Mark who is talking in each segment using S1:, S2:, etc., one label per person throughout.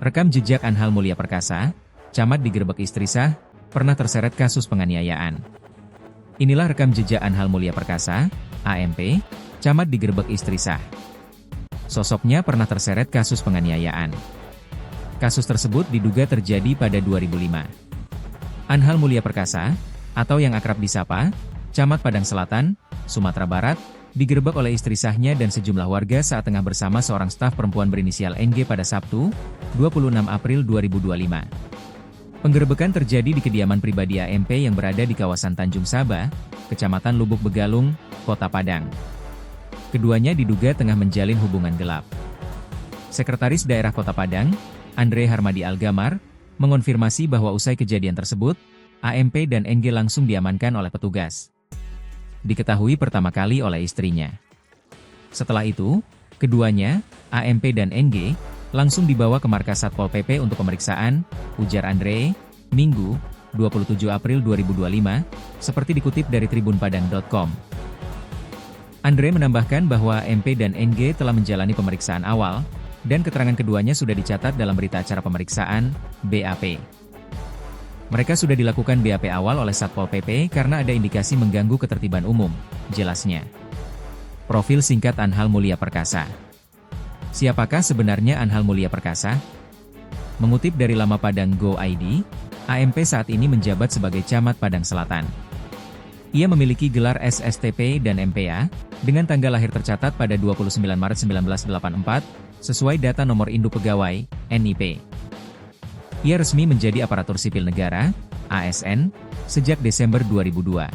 S1: Rekam jejak Anhal Mulia Perkasa, camat digerebek istri sah, pernah terseret kasus penganiayaan. Inilah rekam jejak Anhal Mulia Perkasa, AMP, camat digerebek istri sah. Sosoknya pernah terseret kasus penganiayaan. Kasus tersebut diduga terjadi pada 2005. Anhal Mulia Perkasa, atau yang akrab disapa, camat Padang Selatan, Sumatera Barat, digerebek oleh istri sahnya dan sejumlah warga saat tengah bersama seorang staf perempuan berinisial NG pada Sabtu, 26 April 2025. Penggerebekan terjadi di kediaman pribadi AMP yang berada di kawasan Tanjung Saba, Kecamatan Lubuk Begalung, Kota Padang. Keduanya diduga tengah menjalin hubungan gelap. Sekretaris Daerah Kota Padang, Andre Harmadi Algamar, mengonfirmasi bahwa usai kejadian tersebut, AMP dan NG langsung diamankan oleh petugas. Diketahui pertama kali oleh istrinya. Setelah itu, keduanya, AMP dan NG, langsung dibawa ke markas Satpol PP untuk pemeriksaan, ujar Andre, Minggu, 27 April 2025, seperti dikutip dari tribunpadang.com. Andre menambahkan bahwa AMP dan NG telah menjalani pemeriksaan awal, dan keterangan keduanya sudah dicatat dalam berita acara pemeriksaan, BAP. Mereka sudah dilakukan BAP awal oleh Satpol PP karena ada indikasi mengganggu ketertiban umum, jelasnya. Profil singkat Anhal Mulia Perkasa. Siapakah sebenarnya Anhal Mulia Perkasa? Mengutip dari Lama Padang Go ID, AMP saat ini menjabat sebagai camat Padang Selatan. Ia memiliki gelar SSTP dan MPA, dengan tanggal lahir tercatat pada 29 Maret 1984, sesuai data nomor induk pegawai, NIP. Ia resmi menjadi aparatur sipil negara, ASN, sejak Desember 2002.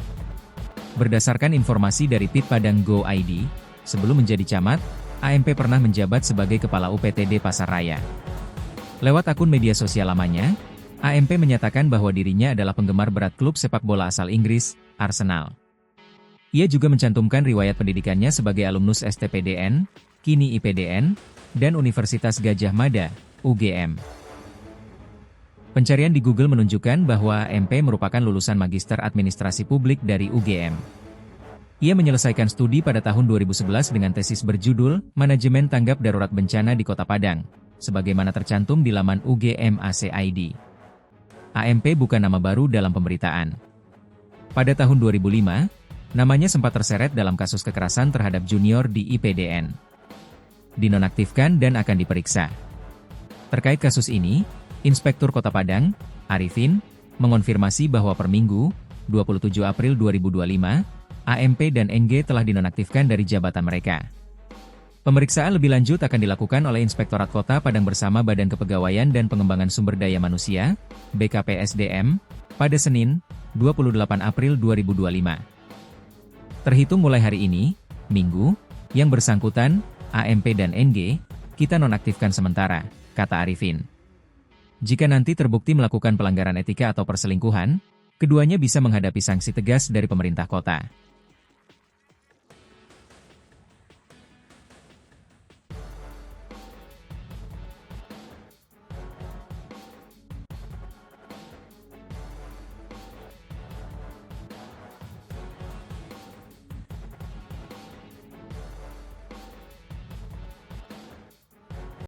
S1: Berdasarkan informasi dari Pit Padang Go ID, sebelum menjadi camat, AMP pernah menjabat sebagai Kepala UPTD Pasaraya. Lewat akun media sosial lamanya, AMP menyatakan bahwa dirinya adalah penggemar berat klub sepak bola asal Inggris, Arsenal. Ia juga mencantumkan riwayat pendidikannya sebagai alumnus STPDN, kini IPDN, dan Universitas Gadjah Mada, UGM. Pencarian di Google menunjukkan bahwa MP merupakan lulusan Magister Administrasi Publik dari UGM. Ia menyelesaikan studi pada tahun 2011 dengan tesis berjudul Manajemen Tanggap Darurat Bencana di Kota Padang, sebagaimana tercantum di laman UGM ACID. AMP bukan nama baru dalam pemberitaan. Pada tahun 2005, namanya sempat terseret dalam kasus kekerasan terhadap junior di IPDN. Dinonaktifkan dan akan diperiksa. Terkait kasus ini, Inspektur Kota Padang, Arifin, mengonfirmasi bahwa per Minggu, 27 April 2025, AMP dan NG telah dinonaktifkan dari jabatan mereka. Pemeriksaan lebih lanjut akan dilakukan oleh Inspektorat Kota Padang bersama Badan Kepegawaian dan Pengembangan Sumber Daya Manusia, BKPSDM, pada Senin, 28 April 2025. Terhitung mulai hari ini, Minggu, yang bersangkutan, AMP dan NG, kita nonaktifkan sementara, kata Arifin. Jika nanti terbukti melakukan pelanggaran etika atau perselingkuhan, keduanya bisa menghadapi sanksi tegas dari pemerintah kota.